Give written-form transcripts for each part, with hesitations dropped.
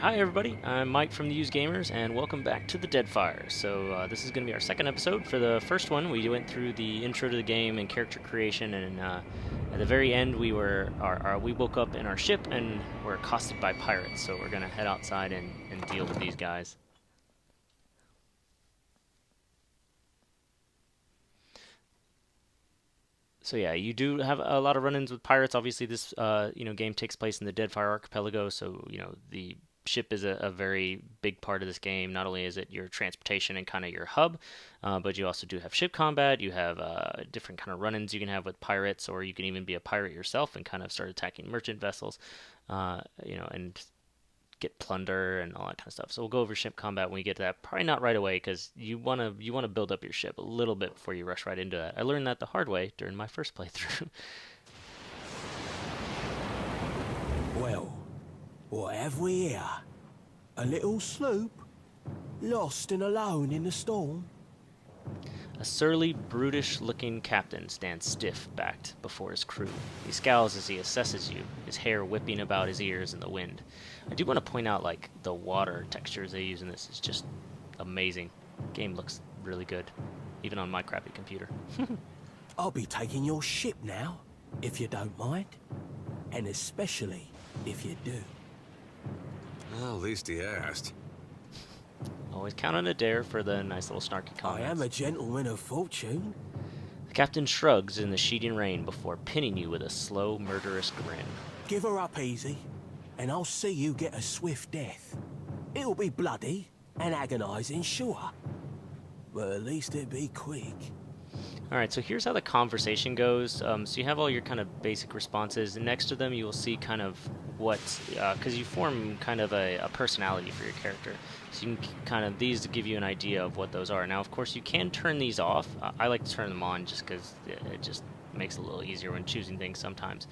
Hi everybody, I'm Mike from the Used Gamers, and welcome back to the Deadfire. So this is going to be our second episode. For the first one, we went through the intro to the game and character creation, and at the very end, we woke up in our ship and were accosted by pirates. So we're going to head outside and deal with these guys. So yeah, you do have a lot of run-ins with pirates. Obviously, this game takes place in the Deadfire archipelago, so the ship is a very big part of this game. Not only is it your transportation and kind of your hub, but you also do have ship combat. You have different kind of run-ins you can have with pirates, or you can even be a pirate yourself and kind of start attacking merchant vessels, and get plunder and all that kind of stuff. So we'll go over ship combat when we get to that. Probably not right away because you wanna build up your ship a little bit before you rush right into that. I learned that the hard way during my first playthrough. Well, what have we here? A little sloop? Lost and alone in the storm? A surly, brutish-looking captain stands stiff-backed before his crew. He scowls as he assesses you, his hair whipping about his ears in the wind. I do want to point out, the water textures they use in this is just amazing. Game looks really good, even on my crappy computer. I'll be taking your ship now, if you don't mind. And especially if you do. Well, at least he asked. Always count on Adair for the nice little snarky comments. I am a gentleman of fortune. The captain shrugs in the sheeting rain before pinning you with a slow, murderous grin. Give her up easy, and I'll see you get a swift death. It'll be bloody and agonizing, sure. But at least it'll be quick. Alright, so here's how the conversation goes. So you have all your kind of basic responses, and next to them you will see kind of what, because you form kind of a personality for your character. So you can kind of, these give you an idea of what those are. Now, of course, you can turn these off. I like to turn them on just because it just makes it a little easier when choosing things sometimes.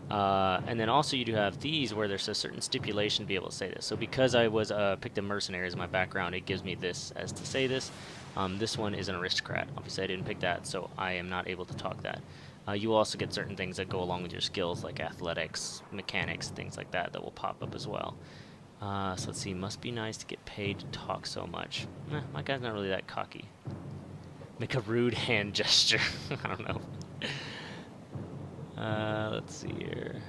And then also you do have these where there's a certain stipulation to be able to say this. So because I was picked a mercenary as my background, it gives me this as to say this. This one is an aristocrat. Obviously, I didn't pick that, so I am not able to talk that. You will also get certain things that go along with your skills, like athletics, mechanics, things like that will pop up as well. So let's see. Must be nice to get paid to talk so much. My guy's not really that cocky. Make a rude hand gesture. I don't know. Let's see here.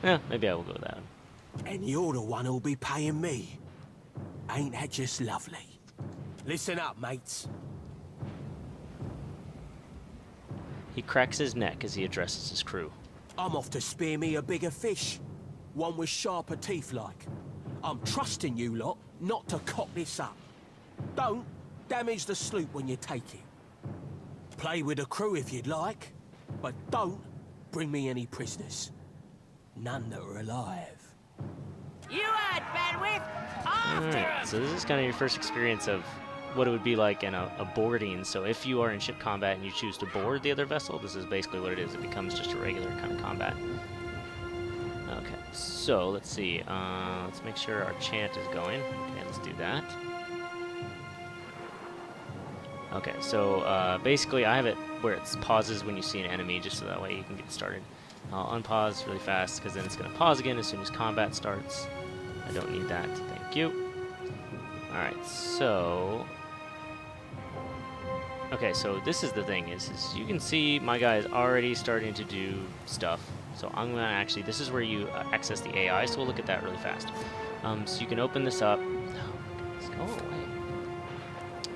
Yeah, maybe I will go with that. And you're the one who'll be paying me. Ain't that just lovely? Listen up, mates. He cracks his neck as he addresses his crew. I'm off to spear me a bigger fish. One with sharper teeth like. I'm trusting you lot not to cock this up. Don't damage the sloop when you take it. Play with the crew if you'd like, but don't bring me any prisoners. None that are alive. You had bandwidth! After Alright, so this is kind of your first experience of what it would be like in a boarding. So if you are in ship combat and you choose to board the other vessel, this is basically what it is. It becomes just a regular kind of combat. Okay, so let's see. Let's make sure our chant is going. Okay, let's do that. Okay, so basically I have it where it pauses when you see an enemy, just so that way you can get started. I'll unpause really fast, because then it's going to pause again as soon as combat starts. I don't need that. Thank you. Alright, so... Okay, so this is the thing, is you can see my guy is already starting to do stuff. So I'm going to actually... This is where you access the AI, so we'll look at that really fast. So you can open this up. Oh, go away.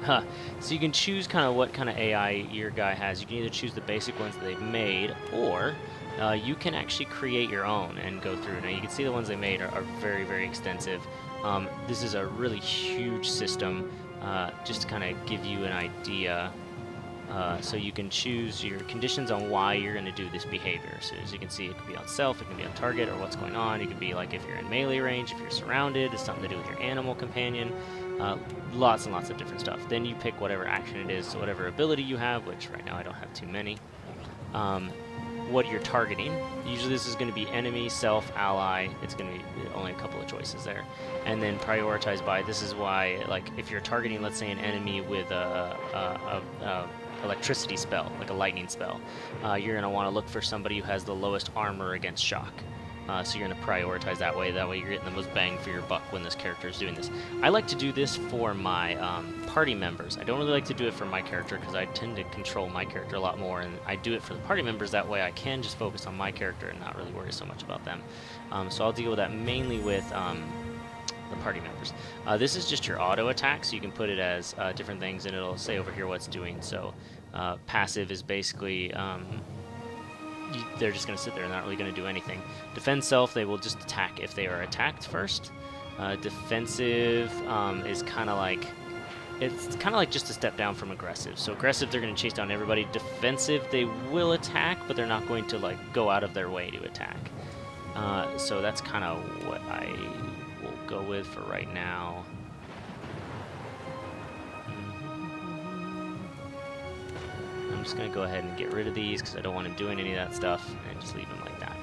Huh. So you can choose kind of what kind of AI your guy has. You can either choose the basic ones that they've made, or... you can actually create your own and go through. Now you can see the ones they made are very, very extensive. This is a really huge system, just to kind of give you an idea. So you can choose your conditions on why you're going to do this behavior. So as you can see, it can be on self, it can be on target, or what's going on. It can be like if you're in melee range, if you're surrounded, it's something to do with your animal companion. Lots and lots of different stuff. Then you pick whatever action it is, so whatever ability you have, which right now I don't have too many. What you're targeting. Usually this is going to be enemy, self, ally. It's going to be only a couple of choices there. And then prioritize by. This is why, like, if you're targeting, let's say, an enemy with a electricity spell, like a lightning spell, you're going to want to look for somebody who has the lowest armor against shock. So you're going to prioritize that way. That way you're getting the most bang for your buck when this character is doing this. I like to do this for my party members. I don't really like to do it for my character because I tend to control my character a lot more, and I do it for the party members. That way I can just focus on my character and not really worry so much about them. So I'll deal with that mainly with the party members. This is just your auto attack, so you can put it as different things, and it'll say over here what it's doing. So passive is basically... they're just going to sit there and not really going to do anything. Defend self, they will just attack if they are attacked first. Defensive is kind of like... It's kind of like just a step down from aggressive. So aggressive, they're going to chase down everybody. Defensive, they will attack, but they're not going to like go out of their way to attack. So that's kind of what I will go with for right now. I'm just going to go ahead and get rid of these because I don't want him doing any of that stuff, and just leave him like that.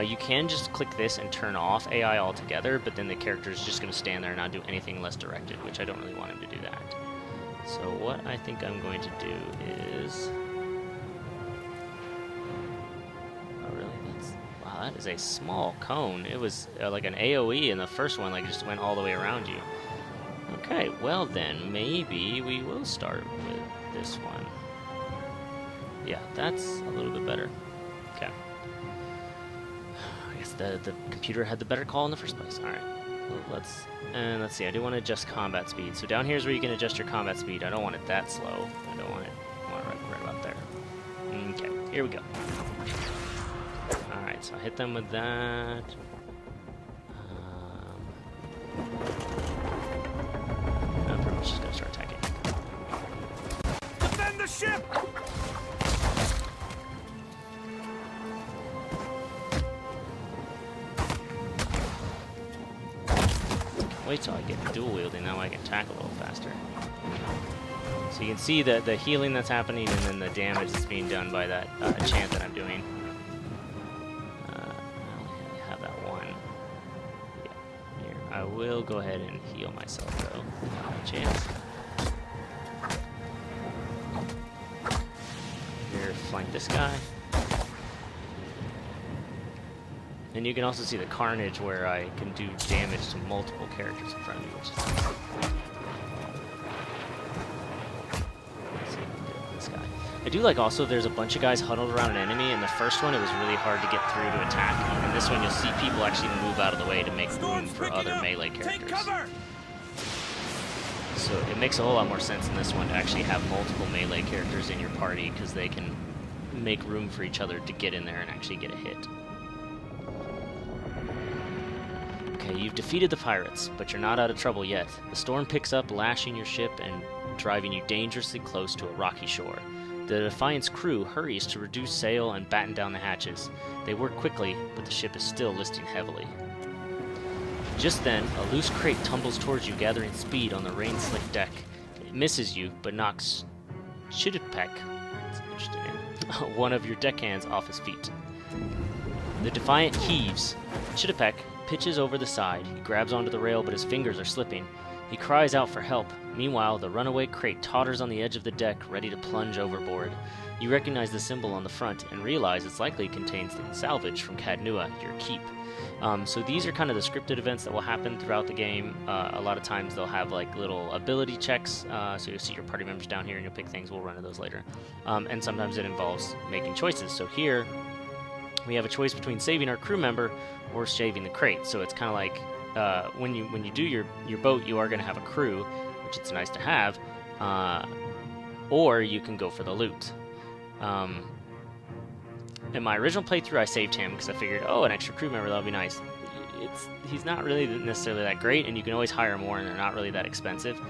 You can just click this and turn off AI altogether, but then the character is just going to stand there and not do anything less directed, which I don't really want him to do that. So what I think I'm going to do is... Oh, really? Wow, that is a small cone. It was like an AoE in the first one, like it just went all the way around you. Okay, well then, maybe we will start with this one. Yeah, that's a little bit better. Okay. I guess the computer had the better call in the first place. Alright. Well, let's see, I do want to adjust combat speed. So down here is where you can adjust your combat speed. I don't want it that slow. I don't want it right about there. Okay, here we go. Alright, so I hit them with that. I'm pretty much just going to start attacking. Defend the ship! Wait till I get dual wielding, that way I can attack a little faster. So you can see the healing that's happening and then the damage that's being done by that chant that I'm doing. I only have that one. Yeah, here. I will go ahead and heal myself though. Chance. Here, flank this guy. And you can also see the carnage where I can do damage to multiple characters in front of me, which is nice. Let's see if I can do this guy. I do like also there's a bunch of guys huddled around an enemy. In the first one, it was really hard to get through to attack. And this one, you'll see people actually move out of the way to make room for other melee characters. So it makes a whole lot more sense in this one to actually have multiple melee characters in your party because they can make room for each other to get in there and actually get a hit. Okay, you've defeated the pirates, but you're not out of trouble yet. The storm picks up, lashing your ship and driving you dangerously close to a rocky shore. The Defiant's crew hurries to reduce sail and batten down the hatches. They work quickly, but the ship is still listing heavily. Just then, a loose crate tumbles towards you, gathering speed on the rain-slicked deck. It misses you, but knocks Chitapek, that's an interesting name, one of your deckhands off his feet. The Defiant heaves. Chitapek pitches over the side. He grabs onto the rail, but his fingers are slipping. He cries out for help. Meanwhile, the runaway crate totters on the edge of the deck, ready to plunge overboard. You recognize the symbol on the front and realize it's likely contains the salvage from Cadnua, your keep. So these are kind of the scripted events that will happen throughout the game. A lot of times they'll have like little ability checks, so you'll see your party members down here and you'll pick things. We'll run to those later. And sometimes it involves making choices. So here we have a choice between saving our crew member or saving the crate. So it's kind of like when you do your boat, you are going to have a crew, which it's nice to have, or you can go for the loot. In my original playthrough, I saved him because I figured, oh, an extra crew member, that would be nice. He's not really necessarily that great, and you can always hire more, and they're not really that expensive.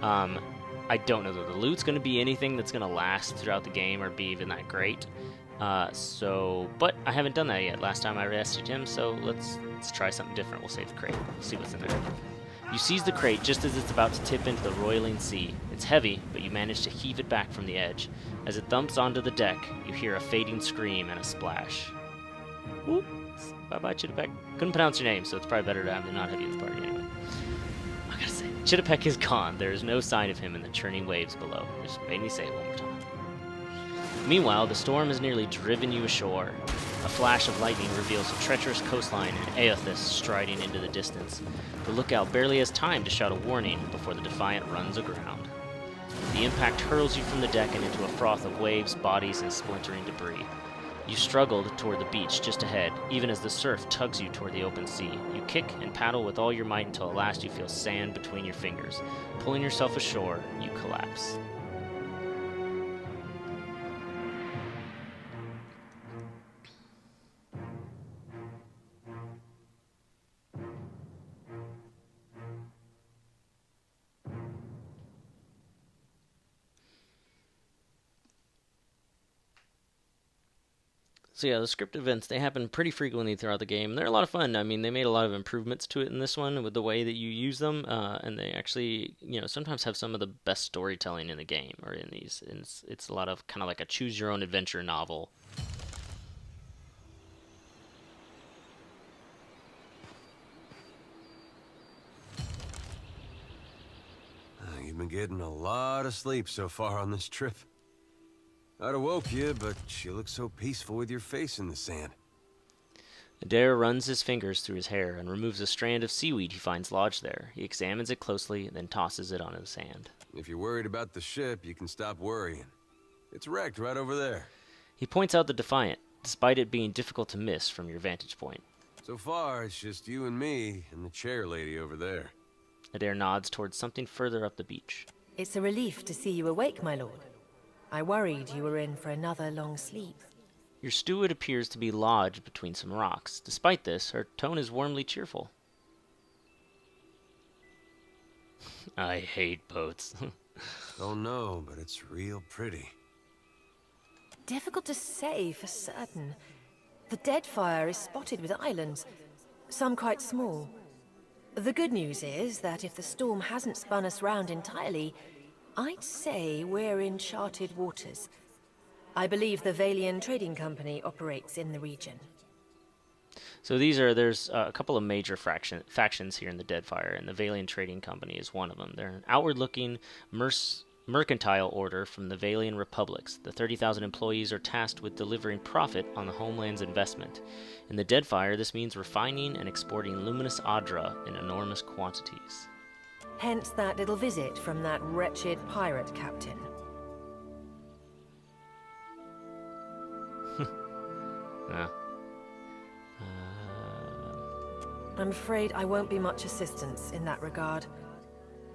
I don't know that the loot's going to be anything that's going to last throughout the game or be even that great. But I haven't done that yet. Last time I rescued him, so let's try something different. We'll save the crate. We'll see what's in there. You seize the crate just as it's about to tip into the roiling sea. It's heavy, but you manage to heave it back from the edge. As it thumps onto the deck, you hear a fading scream and a splash. Whoop! Bye-bye, Chitapek. Couldn't pronounce your name, so it's probably better to not have you in the party anyway. I gotta say, Chittapek is gone. There is no sign of him in the churning waves below. Just made me say it one more time. Meanwhile, the storm has nearly driven you ashore. A flash of lightning reveals a treacherous coastline and Aothis striding into the distance. The lookout barely has time to shout a warning before the Defiant runs aground. The impact hurls you from the deck and into a froth of waves, bodies, and splintering debris. You struggled toward the beach just ahead, even as the surf tugs you toward the open sea. You kick and paddle with all your might until at last you feel sand between your fingers. Pulling yourself ashore, you collapse. So yeah, the script events, they happen pretty frequently throughout the game. They're a lot of fun. I mean, they made a lot of improvements to it in this one with the way that you use them, and they actually, sometimes have some of the best storytelling in the game, or in these. It's a lot of kind of like a choose-your-own-adventure novel. You've been getting a lot of sleep so far on this trip. I'd have woke you, but you look so peaceful with your face in the sand. Adair runs his fingers through his hair and removes a strand of seaweed he finds lodged there. He examines it closely, then tosses it onto the sand. If you're worried about the ship, you can stop worrying. It's wrecked right over there. He points out the Defiant, despite it being difficult to miss from your vantage point. So far, it's just you and me and the chair lady over there. Adair nods towards something further up the beach. It's a relief to see you awake, my lord. I worried you were in for another long sleep. Your steward appears to be lodged between some rocks. Despite this, her tone is warmly cheerful. I hate boats. Oh no, but it's real pretty. Difficult to say for certain. The Deadfire is spotted with islands, some quite small. The good news is that if the storm hasn't spun us round entirely, I'd say we're in charted waters. I believe the Valian Trading Company operates in the region. So there's a couple of major factions here in the Deadfire, and the Valian Trading Company is one of them. They're an outward-looking mercantile order from the Valian republics. The 30,000 employees are tasked with delivering profit on the homeland's investment. In the Deadfire, this means refining and exporting luminous Adra in enormous quantities. Hence that little visit from that wretched pirate captain. Yeah. I'm afraid I won't be much assistance in that regard.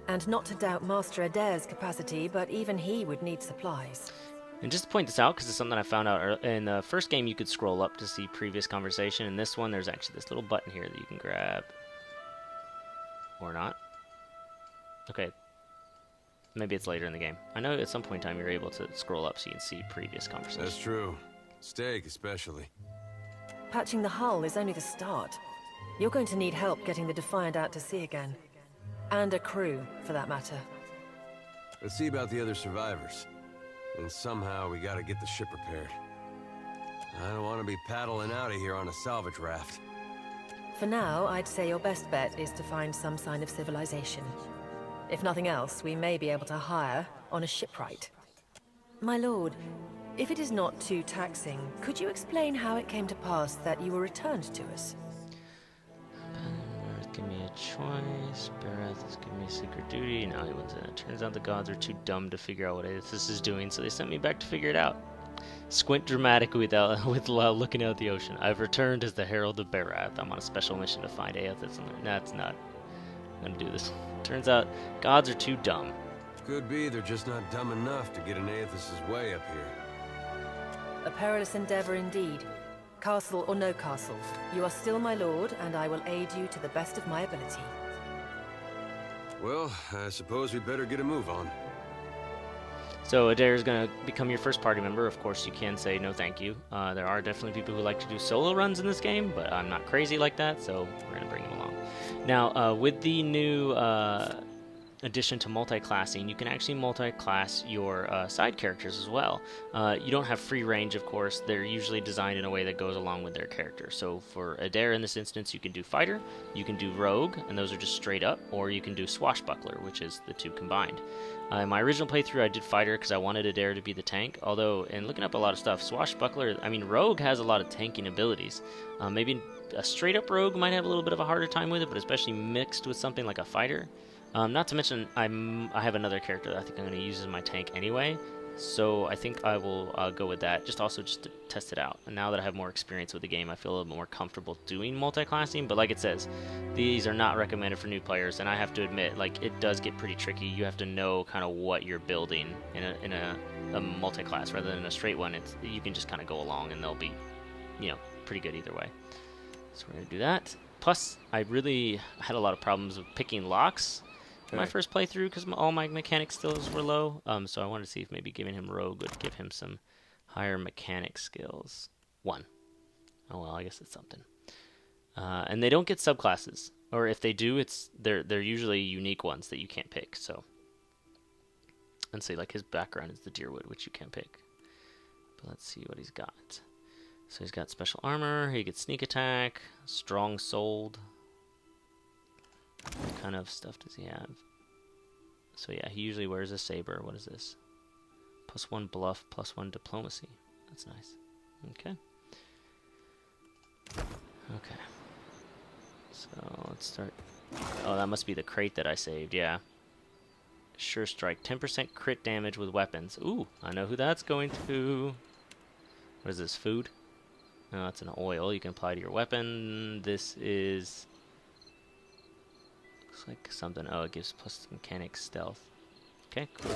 And not to doubt Master Adair's capacity, but even he would need supplies. And just to point this out, because it's something I found out in the first game, you could scroll up to see previous conversation. In this one, there's actually this little button here that you can grab. Or not. Okay. Maybe it's later in the game. I know at some point in time you're able to scroll up so you can see previous conversation. That's true. Steak, especially. Patching the hull is only the start. You're going to need help getting the Defiant out to sea again. And a crew, for that matter. Let's see about the other survivors. And somehow we gotta get the ship repaired. I don't want to be paddling out of here on a salvage raft. For now, I'd say your best bet is to find some sign of civilization. If nothing else, we may be able to hire on a shipwright. My lord, if it is not too taxing, could you explain how it came to pass that you were returned to us? Give me a choice. Barath is giving me a secret duty. Now he wins it. It turns out the gods are too dumb to figure out what this is doing, so they sent me back to figure it out. Squint dramatically without looking out at the ocean. I've returned as the Herald of Barath. I'm on a special mission to find Aothis. That's not. I'm gonna do this. Turns out gods are too dumb. Could be they're just not dumb enough to get in Aothis' way up here. A perilous endeavor indeed. Castle or no castle, you are still my lord, and I will aid you to the best of my ability. Well, I suppose we better get a move on. So Adair is going to become your first party member. Of course, you can say no thank you. There are definitely people who like to do solo runs in this game, but I'm not crazy like that, so we're going to bring him along. Now, with the new addition to multi-classing, you can actually multi-class your side characters as well. You don't have free range, of course. They're usually designed in a way that goes along with their character. So for Adair in this instance, you can do fighter, you can do rogue, and those are just straight up, or you can do swashbuckler, which is the two combined. In my original playthrough, I did fighter because I wanted Adair to be the tank, although in looking up a lot of stuff, swashbuckler, I mean, rogue has a lot of tanking abilities. Maybe a straight up rogue might have a little bit of a harder time with it, but especially mixed with something like a fighter. Not to mention, I have another character that I think I'm going to use as my tank anyway, so I think I will go with that, just to test it out. And now that I have more experience with the game, I feel a little bit more comfortable doing multi-classing, but like it says, these are not recommended for new players, and I have to admit, like, it does get pretty tricky. You have to know kind of what you're building in a multi-class rather than a straight one. You can just kind of go along, and they'll be, pretty good either way. So we're going to do that. Plus, I really had a lot of problems with picking locks in my first playthrough because all my mechanic skills were low. So I wanted to see if maybe giving him rogue would give him some higher mechanic skills. 1. Oh well, I guess it's something. And they don't get subclasses, or if they do, they're usually unique ones that you can't pick. So, and say like his background is the deerwood, which you can't pick. But let's see what he's got. So he's got special armor. He gets sneak attack, strong souled. What kind of stuff does he have? So yeah, he usually wears a saber. What is this? +1 bluff, +1 diplomacy. That's nice. Okay. Okay. So let's start. Oh, that must be the crate that I saved. Yeah. Sure strike. 10% crit damage with weapons. Ooh, I know who that's going to. What is this? Food? No, that's an oil you can apply to your weapon. This is... looks like something. Oh, it gives plus mechanic stealth. Okay, cool.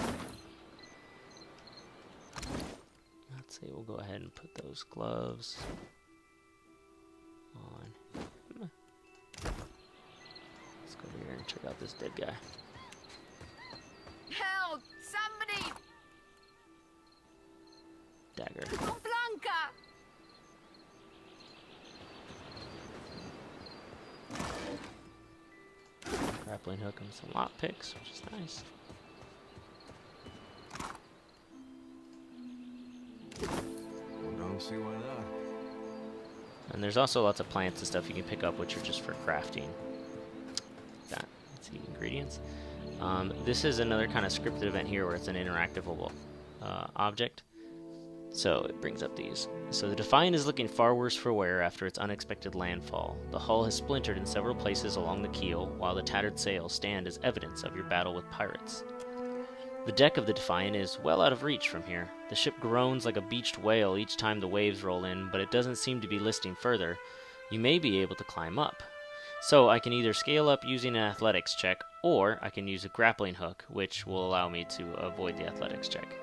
Let's see, we'll go ahead and put those gloves on. Let's go over here and check out this dead guy. Help! Somebody! Dagger. Blanca! Grappling hook and some lock picks, which is nice. Don't see why not. And there's also lots of plants and stuff you can pick up, which are just for crafting. That. Let's see, ingredients. This is another kind of scripted event here where it's an interactive object. So it brings up these. So the Defiant is looking far worse for wear after its unexpected landfall. The hull has splintered in several places along the keel, while the tattered sails stand as evidence of your battle with pirates. The deck of the Defiant is well out of reach from here. The ship groans like a beached whale each time the waves roll in, but it doesn't seem to be listing further. You may be able to climb up. So I can either scale up using an athletics check, or I can use a grappling hook, which will allow me to avoid the athletics check.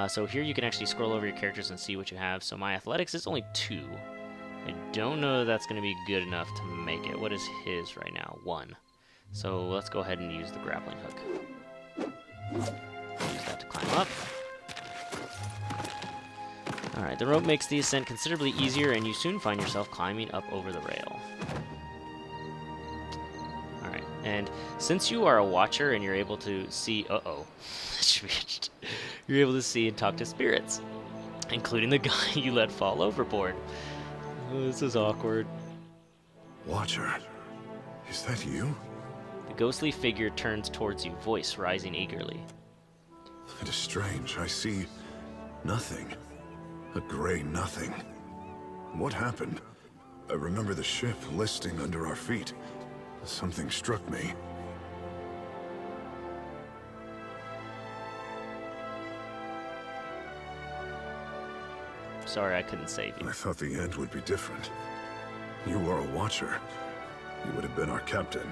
So here you can actually scroll over your characters and see what you have. So my athletics is only 2. I don't know if that's going to be good enough to make it. What is his right now? 1. So let's go ahead and use the grappling hook. Use that to climb up. Alright, the rope makes the ascent considerably easier, and you soon find yourself climbing up over the rail. Alright, and since you are a watcher and you're able to see... You're able to see and talk to spirits, including the guy you let fall overboard. Oh, this is awkward. Watcher, is that you? The ghostly figure turns towards you, voice rising eagerly. It is strange. I see nothing. A gray nothing. What happened? I remember the ship listing under our feet. Something struck me. Sorry, I couldn't save you. I thought the end would be different. You are a watcher. You would have been our captain.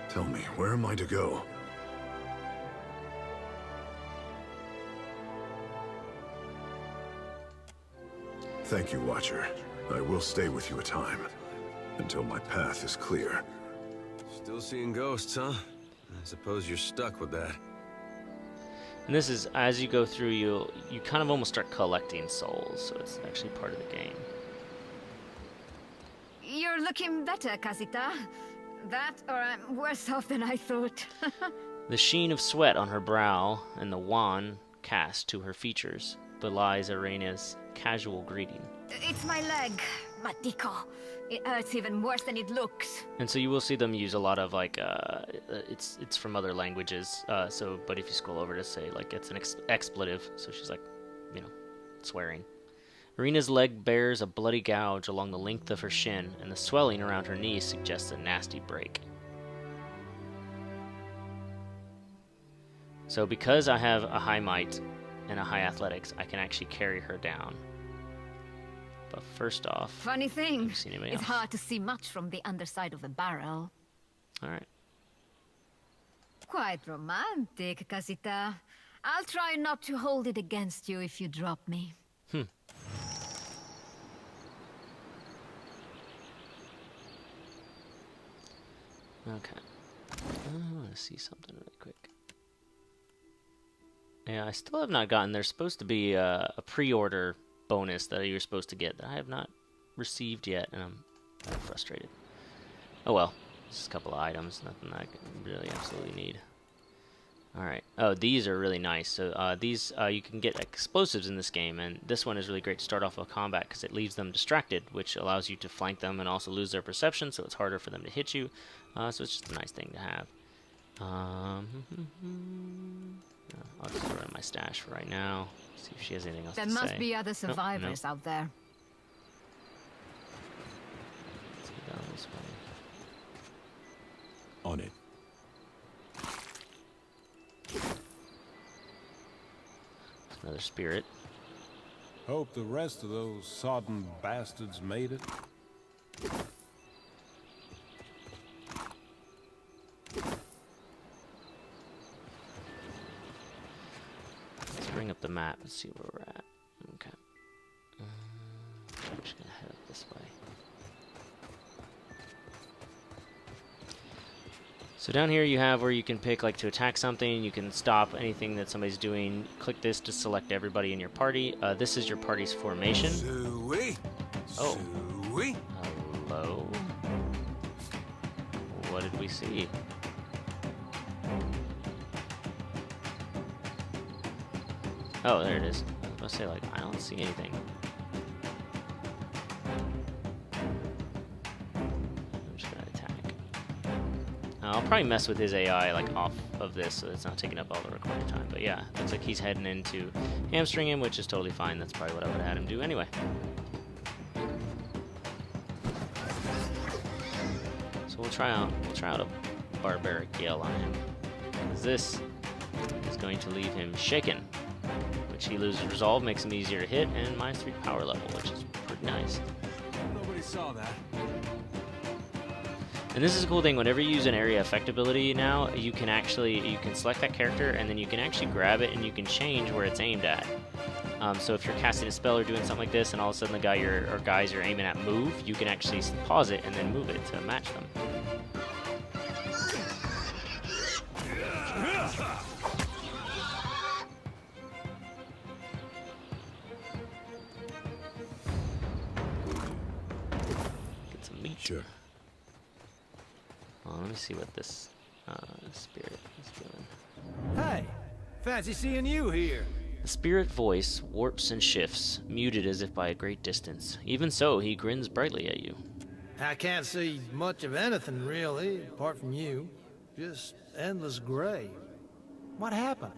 Tell me, where am I to go? Thank you, Watcher. I will stay with you a time, until my path is clear. Still seeing ghosts, huh? I suppose you're stuck with that. And this is, as you go through, you kind of almost start collecting souls, so it's actually part of the game. You're looking better, Casita. That, or I'm worse off than I thought. The sheen of sweat on her brow and the wan cast to her features belies Irena's casual greeting. It's my leg, Matiko. It hurts even worse than it looks. And so you will see them use a lot of like it's from other languages. But if you scroll over to say like it's an expletive, so she's like, you know, swearing. Irena's leg bears a bloody gouge along the length of her shin, and the swelling around her knee suggests a nasty break. So because I have a high might and a high athletics, I can actually carry her down. But first off, Funny thing, it's it's hard to see much from the underside of a barrel. Alright. Quite romantic, Casita. I'll try not to hold it against you if you drop me. Okay. I want to see something really quick. Yeah, I still have not gotten. There's supposed to be a pre-order bonus that you're supposed to get that I have not received yet, and I'm kind of frustrated. Oh well, just a couple of items, nothing that I really absolutely need. Alright. Oh, these are really nice. So these, you can get explosives in this game, and this one is really great to start off with combat because it leaves them distracted, which allows you to flank them and also lose their perception, so it's harder for them to hit you. So it's just a nice thing to have. I'll just throw in my stash for right now. See if she has anything else There to say. must be other survivors out there. Let's go down this way. On it. There's another spirit. Hope the rest of those sodden bastards made it. Let's bring up the map and see where we're at. Okay. I'm just gonna head up this way. So down here you have where you can pick like to attack something, you can stop anything that somebody's doing. Click this to select everybody in your party. This is your party's formation. Suey. Oh. Suey. Hello? What did we see? Oh, there it is. I was about to say, like, I don't see anything. I'm just gonna attack. I'll probably mess with his AI, like, off of this so it's not taking up all the recording time. But yeah, looks like he's heading into hamstring him, which is totally fine. That's probably what I would have had him do anyway. So we'll try out a barbaric yell on him. 'Cause this is going to leave him shaken. Which he loses resolve, makes him easier to hit, and -3 power level, which is pretty nice. Nobody saw that. And this is a cool thing, whenever you use an area effect ability now, you can select that character, and then you can actually grab it, and you can change where it's aimed at. So if you're casting a spell or doing something like this, and all of a sudden the guy or guys you're aiming at move, you can actually pause it and then move it to match them. Get some meat. Sure. Well, let me see what this spirit is doing. Hey, fancy seeing you here. The spirit voice warps and shifts, muted as if by a great distance. Even so, he grins brightly at you. I can't see much of anything, really, apart from you. Just endless gray. What happened?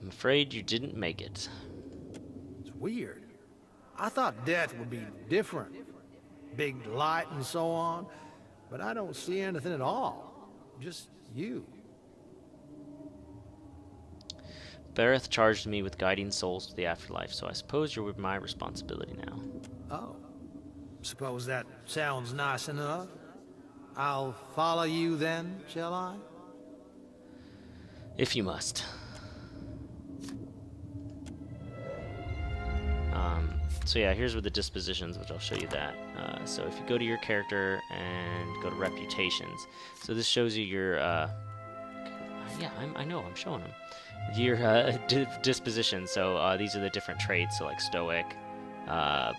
I'm afraid you didn't make it. It's weird. I thought death would be different. Big light and so on. But I don't see anything at all. Just you. Bareth charged me with guiding souls to the afterlife, so I suppose you're my responsibility now. Oh. Suppose that sounds nice enough. I'll follow you then, shall I? If you must. So yeah, here's where the dispositions, which I'll show you that. So if you go to your character and go to reputations, so this shows you your, yeah, I know, I'm showing them. Your disposition, so these are the different traits, so like stoic,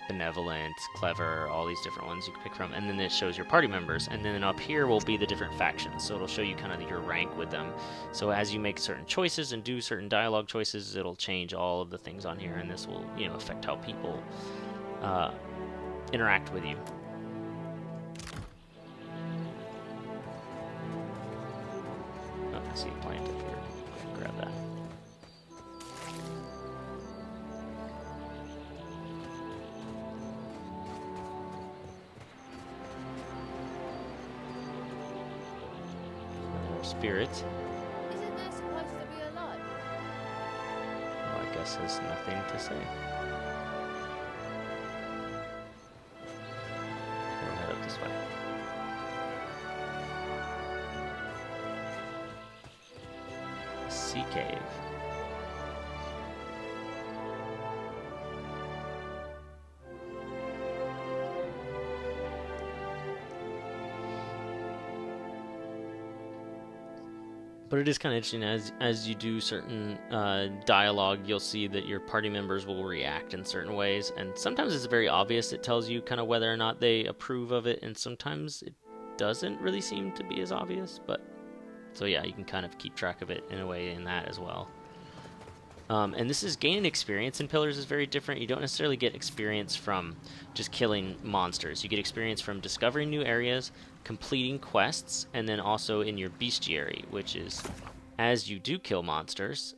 benevolent, clever, all these different ones you can pick from, and then it shows your party members, and then up here will be the different factions, so it'll show you kind of your rank with them. So as you make certain choices and do certain dialogue choices, it'll change all of the things on here, and this will, you know, affect how people interact with you. Oh, I see a plant up here. Grab that. Spirit. Isn't there supposed to be a lot? Well, I guess there's nothing to say. We'll head up this way. Sea cave. But it is kind of interesting, as you do certain dialogue, you'll see that your party members will react in certain ways, and sometimes it's very obvious. It tells you kind of whether or not they approve of it, and sometimes it doesn't really seem to be as obvious. But so yeah, you can kind of keep track of it in a way in that as well. And this is gaining experience in Pillars is very different. You don't necessarily get experience from just killing monsters. You get experience from discovering new areas, completing quests, and then also in your bestiary, which is as you do kill monsters,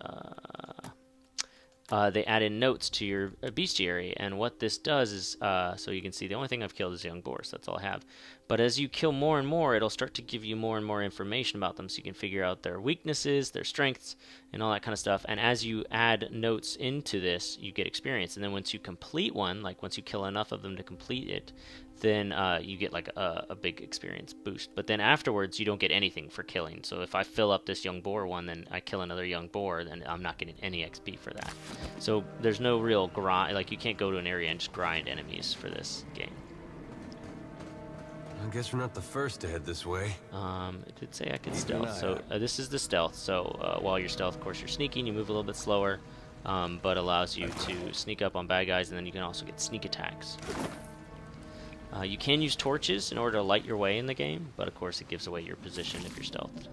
they add in notes to your bestiary. And what this does is, so you can see the only thing I've killed is young boars. That's all I have. But as you kill more and more, it'll start to give you more and more information about them, so you can figure out their weaknesses, their strengths, and all that kind of stuff. And as you add notes into this, you get experience. And then once you complete one, like once you kill enough of them to complete it, then you get like a big experience boost. But then afterwards, you don't get anything for killing. So if I fill up this young boar one, then I kill another young boar, then I'm not getting any XP for that. So there's no real grind. Like, you can't go to an area and just grind enemies for this game. I guess we're not the first to head this way. It did say I could stealth. So this is the stealth. So while you're stealth, of course, you're sneaking. You move a little bit slower, but allows you to sneak up on bad guys, and then you can also get sneak attacks. You can use torches in order to light your way in the game, but of course it gives away your position if you're stealthed.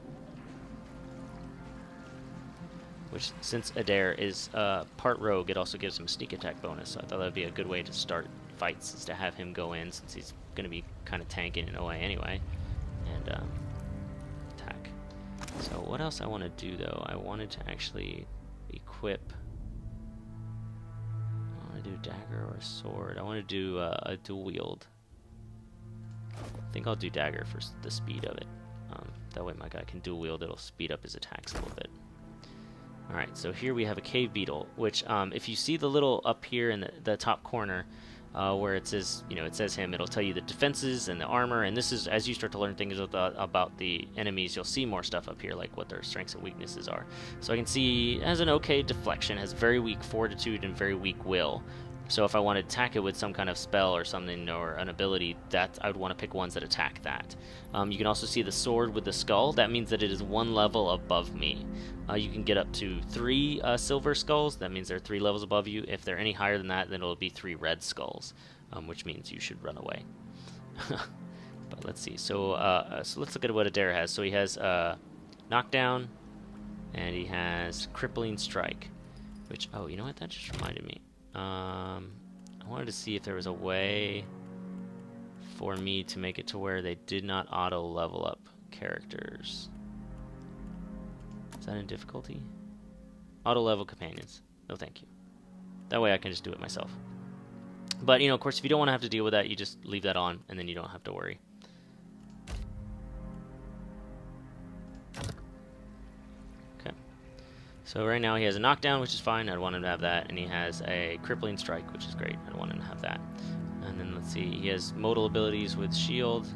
Which, since Adair is part rogue, it also gives him a sneak attack bonus, so I thought that would be a good way to start fights, is to have him go in, since he's going to be kind of tanking in a way anyway, and attack. So what else I want to do, though? I wanted to actually equip... I want to do a dagger or a sword. I want to do a dual wield. I think I'll do dagger for the speed of it. That way my guy can dual wield. It'll speed up his attacks a little bit. Alright, so here we have a cave beetle, which if you see the little up here in the top corner where it says, you know, it says him, it'll tell you the defenses and the armor, and this is, as you start to learn things about the enemies, you'll see more stuff up here, like what their strengths and weaknesses are. So I can see it has an okay deflection, has very weak fortitude and very weak will. So if I want to attack it with some kind of spell or something, or an ability, that I would want to pick ones that attack that. You can also see the sword with the skull. That means that it is one level above me. You can get up to 3 silver skulls. That means they're 3 levels above you. If they're any higher than that, then it'll be 3 red skulls, which means you should run away. But let's see. So let's look at what Adair has. So he has knockdown, and he has crippling strike. Which, oh, you know what? That just reminded me. I wanted to see if there was a way for me to make it to where they did not auto level up characters. Is that in difficulty? Auto level companions. No, thank you. That way I can just do it myself. But, you know, of course, if you don't want to have to deal with that, you just leave that on, and then you don't have to worry. So right now he has a knockdown, which is fine. I'd want him to have that. And he has a crippling strike, which is great. I'd want him to have that. And then let's see. He has modal abilities with shield.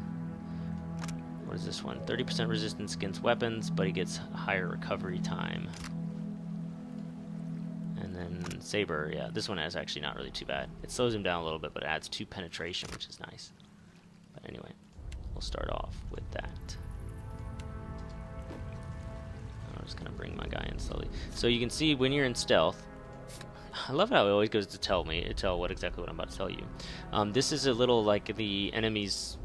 What is this one? 30% resistance against weapons, but he gets higher recovery time. And then saber, yeah. This one is actually not really too bad. It slows him down a little bit, but it adds 2 penetration, which is nice. But anyway, we'll start off with that. I'm just going to bring my guy in slowly. So you can see when you're in stealth, I love how it always goes to tell what exactly what I'm about to tell you. This is a little like the enemy's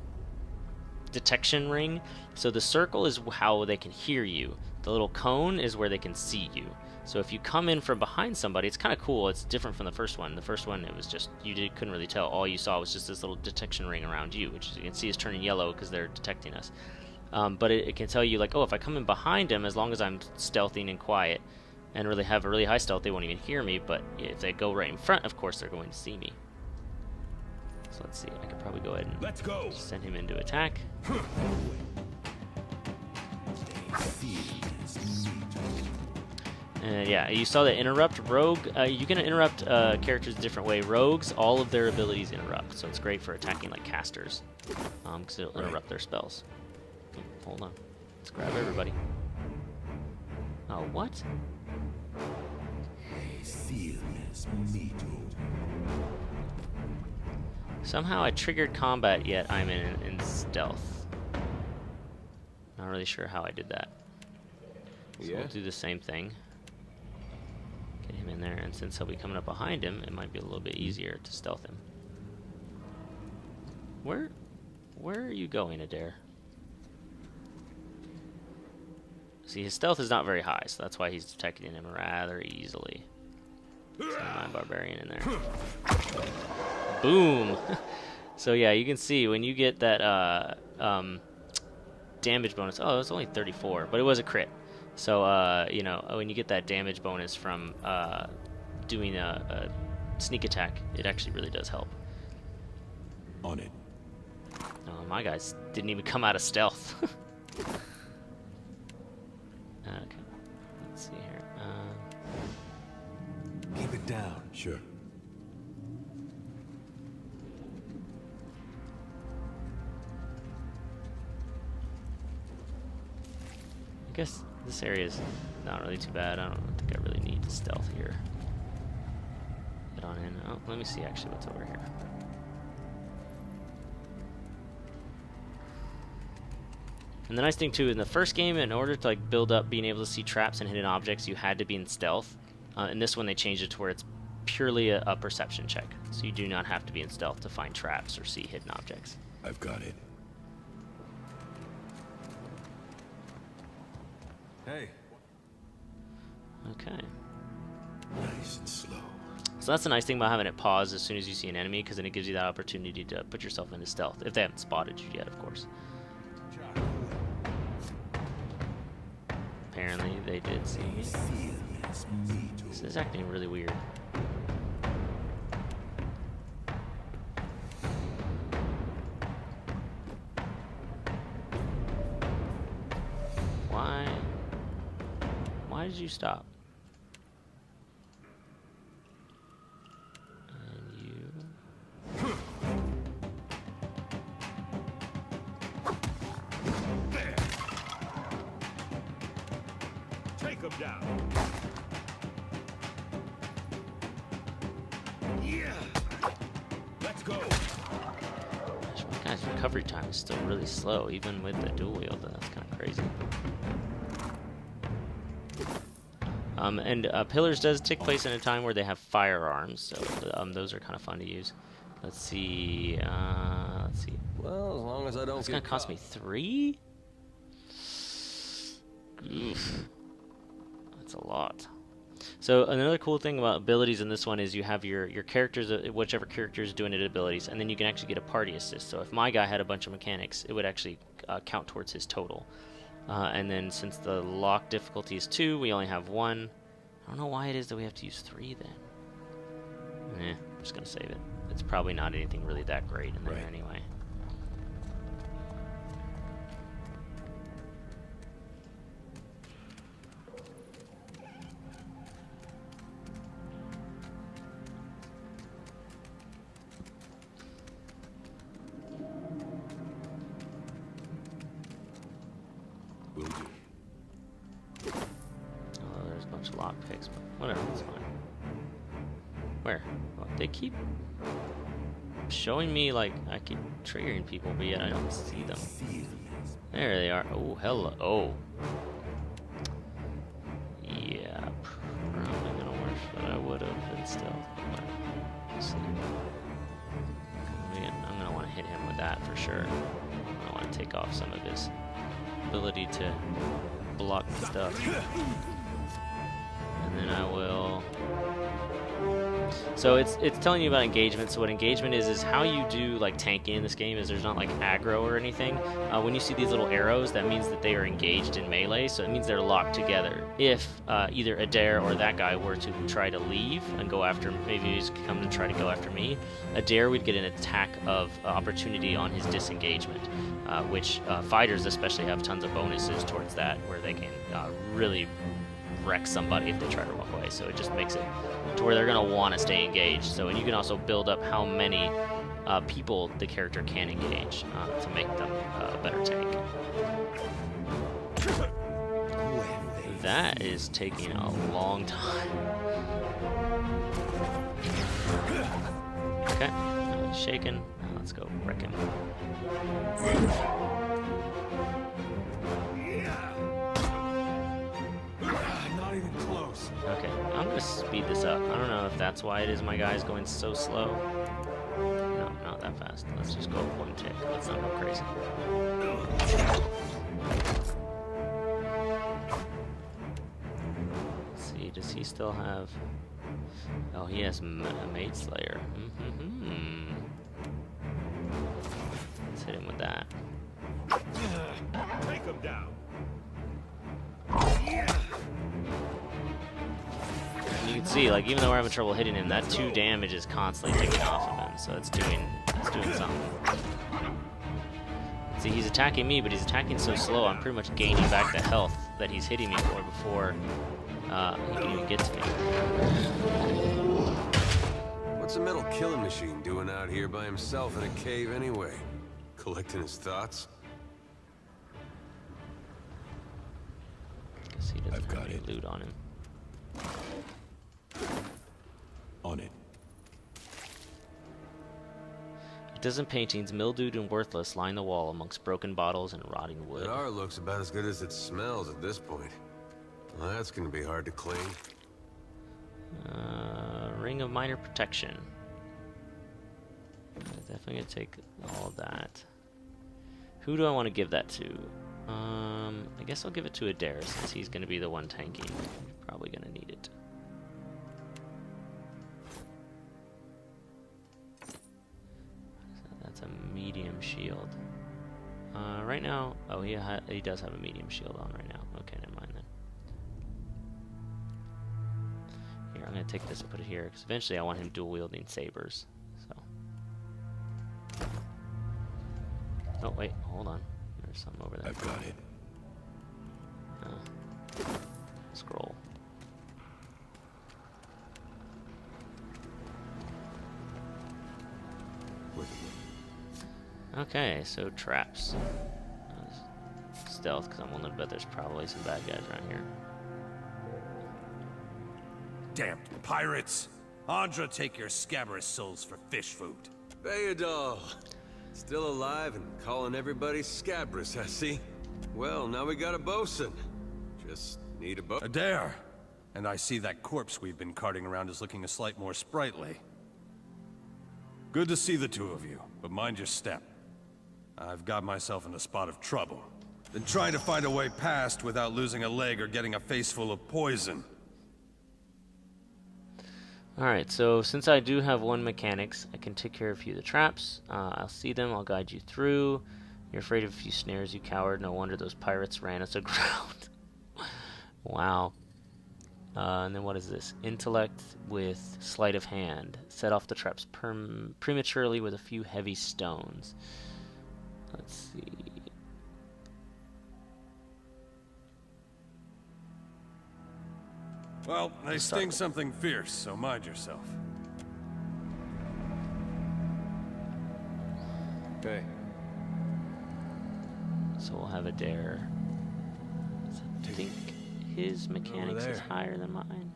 detection ring. So the circle is how they can hear you. The little cone is where they can see you. So if you come in from behind somebody, it's kind of cool. It's different from the first one. The first one, it was just, couldn't really tell. All you saw was just this little detection ring around you, which you can see is turning yellow because they're detecting us. But it can tell you, like, oh, if I come in behind them, as long as I'm stealthy and quiet and really have a really high stealth, they won't even hear me. But if they go right in front, of course, they're going to see me. So let's see. I could probably go ahead and send him into attack. Yeah, you saw that interrupt. Rogue, you can interrupt characters a different way. Rogues, all of their abilities interrupt, so it's great for attacking like casters, because it'll interrupt their spells. Hold on, let's grab everybody. Oh, what? Somehow I triggered combat, yet I'm in stealth. Not really sure how I did that. So we'll do the same thing. Get him in there, and since he'll be coming up behind him, it might be a little bit easier to stealth him. Where are you going, Adair? See, his stealth is not very high, so that's why he's detecting him rather easily. Send my barbarian in there. Boom! So yeah, you can see when you get that damage bonus. Oh, it was only 34, but it was a crit. So, you know, when you get that damage bonus from doing a sneak attack, it actually really does help. On it. Oh, my guys didn't even come out of stealth. Okay, let's see here. Keep it down. Sure. I guess this area is not really too bad. I don't think I really need the stealth here. Get on in. Oh, let me see actually what's over here. And the nice thing too, in the first game, in order to like build up being able to see traps and hidden objects, you had to be in stealth. In this one, they changed it to where it's purely a perception check, so you do not have to be in stealth to find traps or see hidden objects. I've got it. Hey. Okay. Nice and slow. So that's the nice thing about having it pause as soon as you see an enemy, because then it gives you that opportunity to put yourself into stealth, if they haven't spotted you yet, of course. Apparently they did see me. This is acting really weird. Why did you stop? And you... Take him down. Yeah. Let's go. Gosh, my guy's recovery time is still really slow, even with the dual wield. That's kind of crazy. And pillars does take place in a time where they have firearms, so those are kind of fun to use. Let's see. Let's see. Well, as long as I don't It's gonna cost me 3. Oof. That's a lot. So another cool thing about abilities in this one is you have your characters, whichever character is doing it abilities, and then you can actually get a party assist. So if my guy had a bunch of mechanics, it would actually count towards his total. And then since the lock difficulty is 2, we only have 1. I don't know why it is that we have to use 3 then. I'm just gonna save it. It's probably not anything really that great in there anyway. Lockpicks, but whatever, it's fine. Where? Well, they keep showing me like I keep triggering people, but yet I don't see them. There they are. Oh, hello. Oh. Yeah, probably gonna wish that I would have been stealth. sure. I want to take off some of his ability to block stuff. And then I will... So it's telling you about engagement. So what engagement is how you do like tanking in this game is there's not like aggro or anything. When you see these little arrows, that means that they are engaged in melee, so it means they're locked together. If either Adair or that guy were to try to leave and go after, maybe he's come to try to go after me, Adair would get an attack of opportunity on his disengagement, which fighters especially have tons of bonuses towards that, where they can really wreck somebody if they try to walk away. So it just makes it to where they're going to want to stay engaged. So, and you can also build up how many people the character can engage to make them a better tank. That is taking a long time. Okay, now he's shaken. Now let's go wreck him. Okay, I'm gonna speed this up. I don't know if that's why it is my guy's going so slow. No, not that fast. Let's just go one tick. Let's not go crazy. Let's see, does he still have... Oh, he has a Maid Slayer. Let's hit him with that. Take him down. You can see, like, even though we're having trouble hitting him, that 2 damage is constantly taking off of him, so it's doing something. See, he's attacking me, but he's attacking so slow, I'm pretty much gaining back the health that he's hitting me for before he can even get to me. What's a metal killing machine doing out here by himself in a cave anyway? Collecting his thoughts? Guess he doesn't have any loot on him. On it. A dozen paintings, mildewed and worthless, line the wall amongst broken bottles and rotting wood. It our looks about as good as it smells at this point. Well, that's gonna be hard to clean. Ring of minor protection. Definitely gonna take all of that. Who do I want to give that to? I guess I'll give it to Adair since he's gonna be the one tanking. He's probably gonna need it. That's a medium shield. Right now, oh, he does have a medium shield on right now. Okay, never mind then. Here, I'm gonna take this and put it here because eventually I want him dual wielding sabers. So. Oh wait, hold on. There's something over there. I've got it. Scroll. Okay, so traps. Stealth, because I'm willing to bet there's probably some bad guys around here. Damn pirates! Andra, take your scabrous souls for fish food. Bayadol! Still alive and calling everybody scabrous, I see. Well, now we got a bosun. Just need a boat. Adair! And I see that corpse we've been carting around is looking a slight more sprightly. Good to see the two of you, but mind your step. I've got myself in a spot of trouble. Been trying to find a way past without losing a leg or getting a face full of poison. Alright, so since I do have 1 mechanics, I can take care of a few of the traps. I'll see them, I'll guide you through. You're afraid of a few snares, you coward. No wonder those pirates ran us aground. Wow. And then what is this? Intellect with sleight of hand. Set off the traps prematurely with a few heavy stones. Let's see. Well, they sting something fierce, so mind yourself. Okay. So we'll have Adair. I think his mechanics is higher than mine.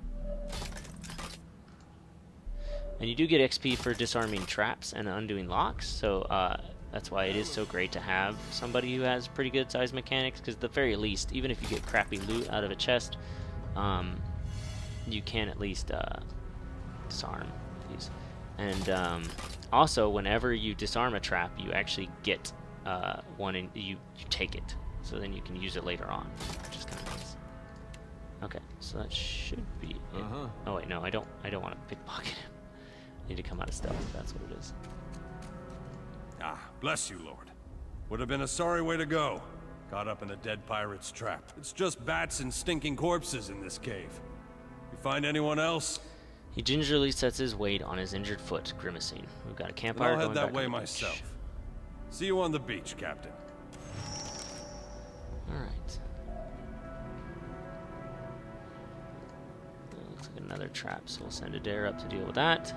And you do get XP for disarming traps and undoing locks, so that's why it is so great to have somebody who has pretty good sized mechanics, because at the very least, even if you get crappy loot out of a chest, you can at least disarm these. And also, whenever you disarm a trap, you actually get one, and you take it. So then you can use it later on, which is kind of nice. Okay, so that should be it. Oh wait, no, I don't want to pickpocket him. I need to come out of stealth. That's what it is. Ah, bless you, Lord. Would have been a sorry way to go. Caught up in a dead pirate's trap. It's just bats and stinking corpses in this cave. You find anyone else? He gingerly sets his weight on his injured foot, grimacing. We've got a campfire I'll going head that back way on the beach. myself. See you on the beach, Captain. Alright. Looks like another trap, so we'll send Adair up to deal with that.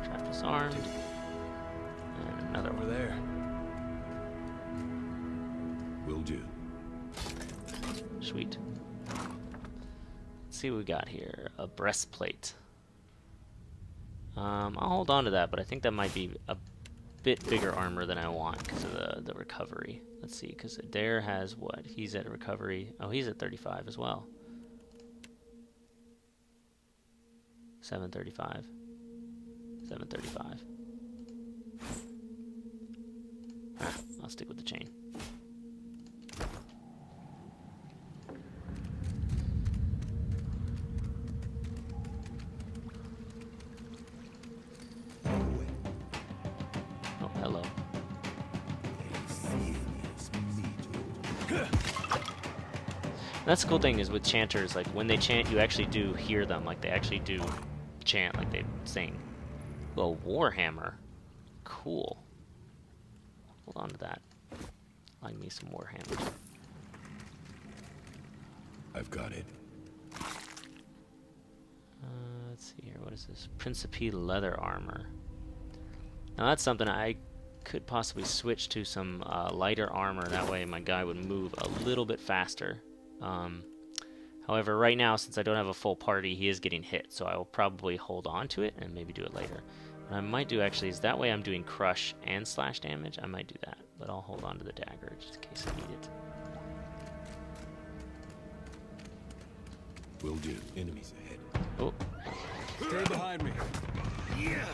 Trap disarmed. And another one there. Will do. Sweet. Let's see what we got here. A breastplate. I'll hold on to that, but I think that might be a bit bigger armor than I want because of the recovery. Let's see, because Adair has what? He's at a recovery. Oh, he's at 35 as well. 735. 735. I'll stick with the chain. Oh, hello. That's the cool thing is with chanters, like when they chant, you actually do hear them, like they actually do chant, like they sing. Well, Warhammer. Cool. Hold on to that. Like me some Warhammer. I've got it. Let's see here. What is this? Principe leather armor. Now that's something I could possibly switch to some lighter armor. That way my guy would move a little bit faster. However, right now, since I don't have a full party, he is getting hit. So I will probably hold on to it and maybe do it later. What I might do actually is that way I'm doing crush and slash damage. I might do that. But I'll hold on to the dagger just in case I need it. Will do. Enemies ahead. Oh. Stay behind me. Yeah.